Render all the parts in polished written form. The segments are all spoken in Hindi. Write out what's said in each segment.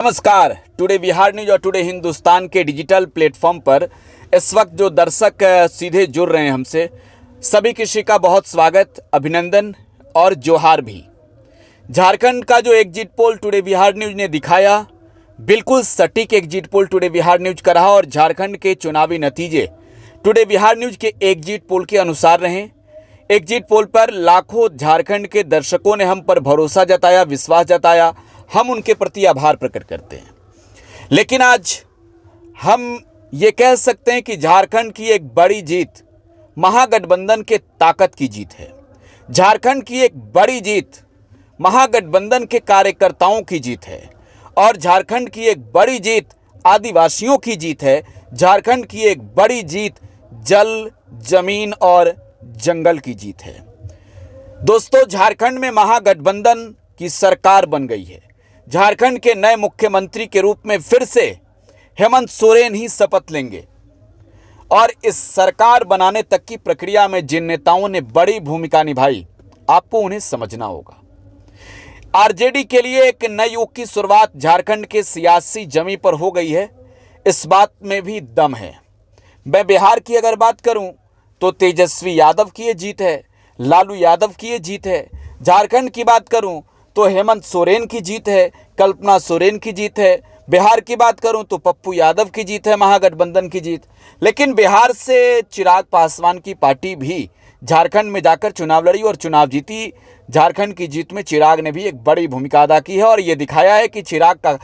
नमस्कार। टुडे बिहार न्यूज और टुडे हिंदुस्तान के डिजिटल प्लेटफॉर्म पर इस वक्त जो दर्शक सीधे जुड़ रहे हैं हमसे, सभी किसी का बहुत स्वागत, अभिनंदन और जोहार भी। झारखंड का जो exit poll today Bihar news ने दिखाया, बिल्कुल सटीक exit poll today Bihar news का रहा और झारखंड के चुनावी नतीजे टुडे बिहार न्यूज के एग्जिट पोल के अनुसार रहे। एग्जिट पोल पर लाखों झारखंड के दर्शकों ने हम पर भरोसा जताया, विश्वास जताया, हम उनके प्रति आभार प्रकट करते हैं। लेकिन आज हम ये कह सकते हैं कि झारखंड की एक बड़ी जीत महागठबंधन के ताकत की जीत है। झारखंड की एक बड़ी जीत महागठबंधन के कार्यकर्ताओं की जीत है और झारखंड की एक बड़ी जीत आदिवासियों की जीत है। झारखंड की एक बड़ी जीत जल, जमीन और जंगल की जीत है। दोस्तों, झारखंड में महागठबंधन की सरकार बन गई है। झारखंड के नए मुख्यमंत्री के रूप में फिर से हेमंत सोरेन ही शपथ लेंगे और इस सरकार बनाने तक की प्रक्रिया में जिन नेताओं ने बड़ी भूमिका निभाई, आपको उन्हें समझना होगा। आरजेडी के लिए एक नए युग की शुरुआत झारखंड के सियासी जमी पर हो गई है, इस बात में भी दम है। मैं बिहार की अगर बात करूं तो तेजस्वी यादव की ये जीत है, लालू यादव की ये जीत है। झारखंड की बात करूं तो हेमंत सोरेन की जीत है, कल्पना सोरेन की जीत है। बिहार की बात करूं तो पप्पू यादव की जीत है, महागठबंधन की जीत। लेकिन बिहार से चिराग पासवान की पार्टी भी झारखंड में जाकर चुनाव लड़ी और चुनाव जीती। झारखंड की जीत में चिराग ने भी एक बड़ी भूमिका अदा की है और ये दिखाया है कि चिराग का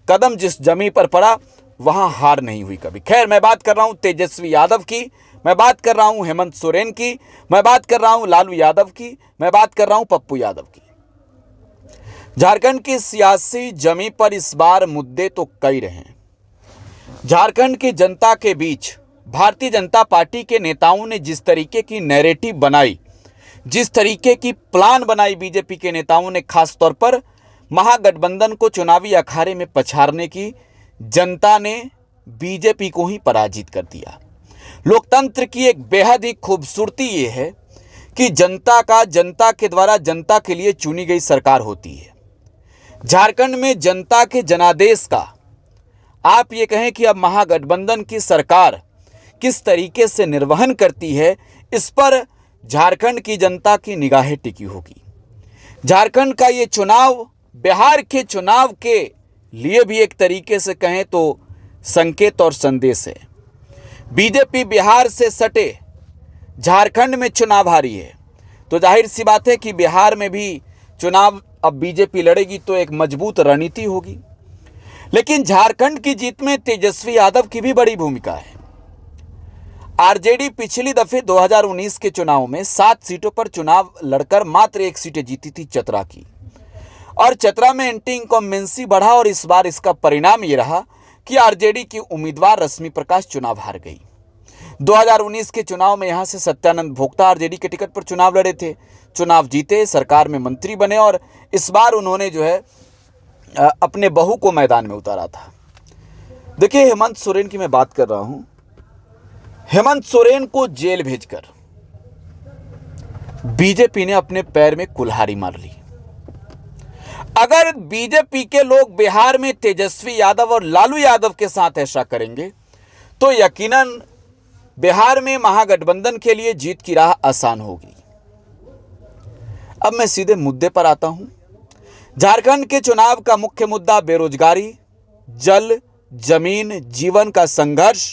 कदम जिस जमी पर पड़ा वहां हार नहीं हुई कभी। खैर, मैं बात कर रहा हूं तेजस्वी यादव की, मैं बात कर रहा हूं हेमंत सोरेन की, मैं बात कर रहा हूं लालू यादव की, मैं बात कर रहा हूं पप्पू यादव की। झारखंड की सियासी जमी पर इस बार मुद्दे तो कई रहे। झारखंड की जनता के बीच भारतीय जनता पार्टी के नेताओं ने जिस तरीके की नैरेटिव बनाई, जिस तरीके की प्लान बनाई बीजेपी के नेताओं ने, खास तौर पर महागठबंधन को चुनावी अखाड़े में पछाड़ने की, जनता ने बीजेपी को ही पराजित कर दिया। लोकतंत्र की एक बेहद ही खूबसूरती ये है कि जनता के द्वारा जनता के लिए चुनी गई सरकार होती है। झारखंड में जनता के जनादेश का आप ये कहें कि अब महागठबंधन की सरकार किस तरीके से निर्वहन करती है, इस पर झारखंड की जनता की निगाहें टिकी होगी। झारखंड का ये चुनाव बिहार के चुनाव के लिए भी एक तरीके से कहें तो संकेत और संदेश है। बीजेपी बिहार से सटे झारखंड में चुनाव हारी है, तो जाहिर सी बात है कि बिहार में भी चुनाव अब बीजेपी लड़ेगी तो एक मजबूत रणनीति होगी। लेकिन झारखंड की जीत में तेजस्वी यादव की भी बड़ी भूमिका है। आरजेडी पिछली दफे 2019 के चुनाव में 7 सीटों पर चुनाव लड़कर मात्र 1 सीट जीती थी, चतरा की, और चतरा में एंटी इनकम्बेंसी बढ़ा और इस बार इसका परिणाम ये रहा कि आरजेडी की उम्मीदवार रश्मि प्रकाश चुनाव हार गई। 2019 के चुनाव में यहां से सत्यानंद भोक्ता आरजेडी के टिकट पर चुनाव लड़े थे, चुनाव जीते, सरकार में मंत्री बने और इस बार उन्होंने जो है अपने बहू को मैदान में उतारा था। देखिए, हेमंत सोरेन की मैं बात कर रहा हूं। हेमंत सोरेन को जेल भेजकर बीजेपी ने अपने पैर में कुल्हाड़ी मार ली। अगर बीजेपी के लोग बिहार में तेजस्वी यादव और लालू यादव के साथ ऐसा करेंगे तो यकीनन बिहार में महागठबंधन के लिए जीत की राह आसान होगी। अब मैं सीधे मुद्दे पर आता हूं। झारखंड के चुनाव का मुख्य मुद्दा बेरोजगारी, जल, जमीन, जीवन का संघर्ष,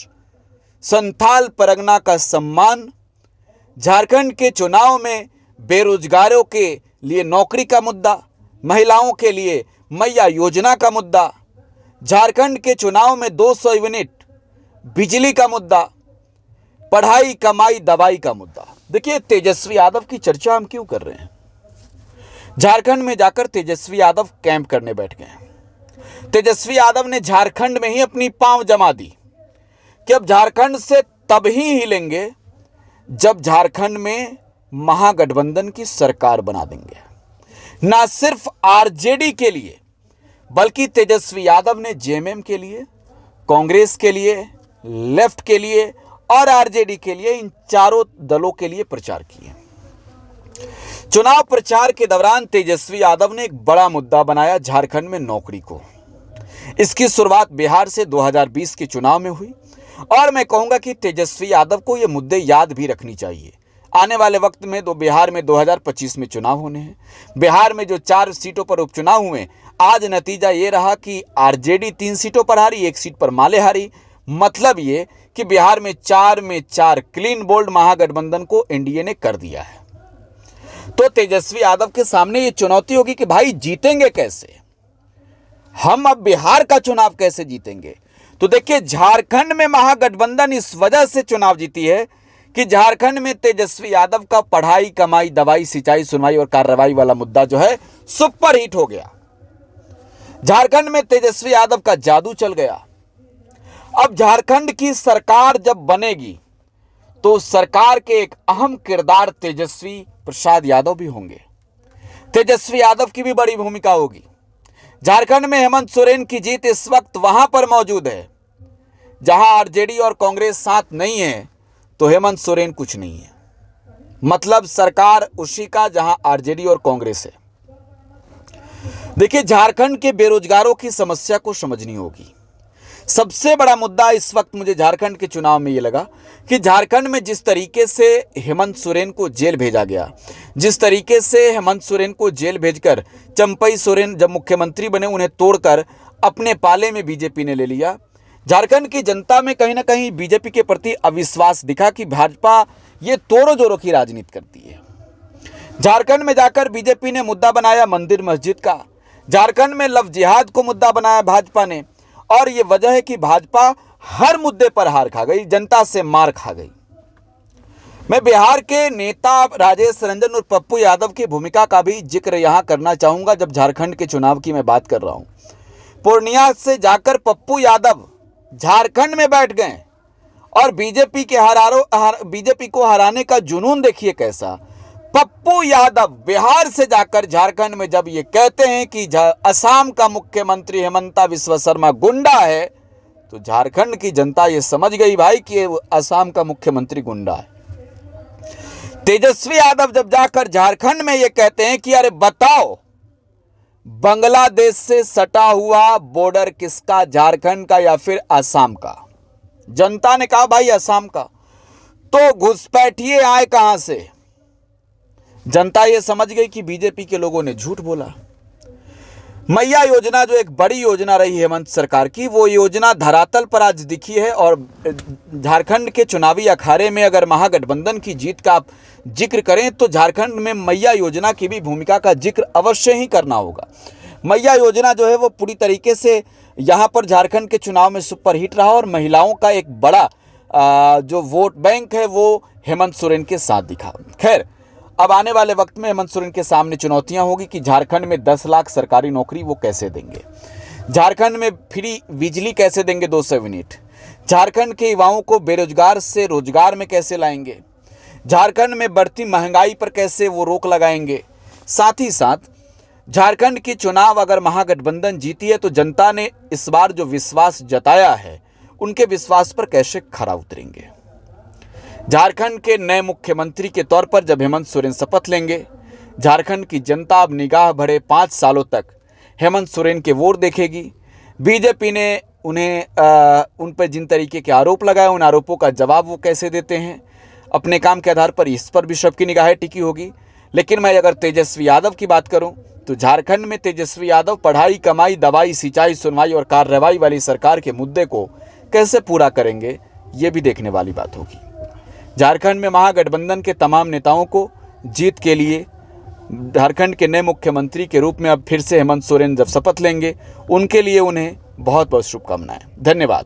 संथाल परगना का सम्मान। झारखंड के चुनाव में बेरोजगारों के लिए नौकरी का मुद्दा, महिलाओं के लिए मैया योजना का मुद्दा, झारखंड के चुनाव में 200 यूनिट बिजली का मुद्दा, पढ़ाई, कमाई, दवाई का मुद्दा। देखिए, तेजस्वी यादव की चर्चा हम क्यों कर रहे हैं? झारखंड में जाकर तेजस्वी यादव कैंप करने बैठ गए। तेजस्वी यादव ने झारखंड में ही अपनी पांव जमा दी कि अब झारखंड से तब ही हिलेंगे जब झारखंड में महागठबंधन की सरकार बना देंगे। ना सिर्फ आरजेडी के लिए बल्कि तेजस्वी यादव ने जेएमएम के लिए, कांग्रेस के लिए, लेफ्ट के लिए और आरजेडी के लिए, इन चारों दलों के लिए प्रचार किए। चुनाव प्रचार के दौरान तेजस्वी यादव ने एक बड़ा मुद्दा बनाया झारखंड में नौकरी को। इसकी शुरुआत बिहार से 2020 के चुनाव में हुई और मैं कहूंगा कि तेजस्वी यादव को ये मुद्दे याद भी रखनी चाहिए। आने वाले वक्त में बिहार में 2025 में चुनाव होने हैं। बिहार में जो 4 सीटों पर उपचुनाव हुए, आज नतीजा ये रहा कि आरजेडी 3 सीटों पर हारी, 1 सीट पर माले हारी। मतलब ये कि बिहार में 4 में 4 क्लीन बोल्ड महागठबंधन को एनडीए ने कर दिया है। तो तेजस्वी यादव के सामने ये चुनौती होगी कि भाई जीतेंगे कैसे, हम अब बिहार का चुनाव कैसे जीतेंगे। तो देखिए, झारखंड में महागठबंधन इस वजह से चुनाव जीती है कि झारखंड में तेजस्वी यादव का पढ़ाई, कमाई, दवाई, सिंचाई, सुनवाई और कार्रवाई वाला मुद्दा जो है सुपर हिट हो गया। झारखंड में तेजस्वी यादव का जादू चल गया। अब झारखंड की सरकार जब बनेगी तो सरकार के एक अहम किरदार तेजस्वी प्रसाद यादव भी होंगे। तेजस्वी यादव की भी बड़ी भूमिका होगी। झारखंड में हेमंत सोरेन की जीत इस वक्त वहां पर मौजूद है जहां आरजेडी और कांग्रेस साथ नहीं है, तो हेमंत सोरेन कुछ नहीं है। मतलब सरकार उसी का जहां आरजेडी और कांग्रेस है। देखिए, झारखंड के बेरोजगारों की समस्या को समझनी होगी। सबसे बड़ा मुद्दा इस वक्त मुझे झारखंड के चुनाव में ये लगा कि झारखंड में जिस तरीके से हेमंत सोरेन को जेल भेजा गया, जिस तरीके से हेमंत सोरेन को जेल भेजकर चंपई सोरेन जब मुख्यमंत्री बने उन्हें तोड़कर अपने पाले में बीजेपी ने ले लिया, झारखंड की जनता में कहीं ना कहीं बीजेपी के प्रति अविश्वास दिखा कि भाजपा ये तोड़ो जोड़ो की राजनीति करती है। झारखंड में जाकर बीजेपी ने मुद्दा बनाया मंदिर मस्जिद का। झारखंड में लव जिहाद को मुद्दा बनाया भाजपा ने, और ये वजह है कि भाजपा हर मुद्दे पर हार खा गई, जनता से मार खा गई। मैं बिहार के नेता राजेश रंजन और पप्पू यादव की भूमिका का भी जिक्र यहां करना चाहूंगा जब झारखंड के चुनाव की मैं बात कर रहा हूं। पूर्णिया से जाकर पप्पू यादव झारखंड में बैठ गए और बीजेपी को हराने का जुनून देखिए कैसा। पप्पू यादव बिहार से जाकर झारखंड में जब ये कहते हैं कि असम का मुख्यमंत्री हेमंता बिस्वा शर्मा गुंडा है, तो झारखंड की जनता ये समझ गई भाई कि असम का मुख्यमंत्री गुंडा है। तेजस्वी यादव जब जाकर झारखंड में ये कहते हैं कि अरे बताओ, बांग्लादेश से सटा हुआ बॉर्डर किसका, झारखंड का या फिर असम का? जनता ने कहा भाई असम का। तो घुसपैठिए आए कहां से? जनता ये समझ गई कि बीजेपी के लोगों ने झूठ बोला। मैया योजना जो एक बड़ी योजना रही हेमंत सरकार की, वो योजना धरातल पर आज दिखी है। और झारखंड के चुनावी अखाड़े में अगर महागठबंधन की जीत का आप जिक्र करें तो झारखंड में मैया योजना की भी भूमिका का जिक्र अवश्य ही करना होगा। मैया योजना जो है वो पूरी तरीके से यहाँ पर झारखंड के चुनाव में सुपरहिट रहा और महिलाओं का एक बड़ा जो वोट बैंक है वो हेमंत सोरेन के साथ दिखा। खैर, अब आने वाले वक्त में हेमंत सोरेन के सामने चुनौतियां होगी कि झारखंड में 10 लाख सरकारी नौकरी वो कैसे देंगे, झारखंड में फ्री बिजली कैसे देंगे 200 यूनिट, झारखंड के युवाओं को बेरोजगार से रोजगार में कैसे लाएंगे, झारखंड में बढ़ती महंगाई पर कैसे वो रोक लगाएंगे। साथ ही साथ झारखंड के चुनाव अगर महागठबंधन जीती है तो जनता ने इस बार जो विश्वास जताया है उनके विश्वास पर कैसे खरा उतरेंगे। झारखंड के नए मुख्यमंत्री के तौर पर जब हेमंत सोरेन शपथ लेंगे, झारखंड की जनता अब निगाह भरे 5 सालों तक हेमंत सोरेन के वोट देखेगी। बीजेपी ने उन पर जिन तरीके के आरोप लगाए, उन आरोपों का जवाब वो कैसे देते हैं, अपने काम के आधार पर इस पर भी सबकी निगाहें टिकी होगी। लेकिन मैं अगर तेजस्वी यादव की बात करूं तो झारखंड में तेजस्वी यादव पढ़ाई, कमाई, दवाई, सिंचाई, सुनवाई और कार्रवाई वाली सरकार के मुद्दे को कैसे पूरा करेंगे, ये भी देखने वाली बात होगी। झारखंड में महागठबंधन के तमाम नेताओं को जीत के लिए झारखंड के नए मुख्यमंत्री के रूप में अब फिर से हेमंत सोरेन जब शपथ लेंगे, उनके लिए उन्हें बहुत बहुत शुभकामनाएं। धन्यवाद।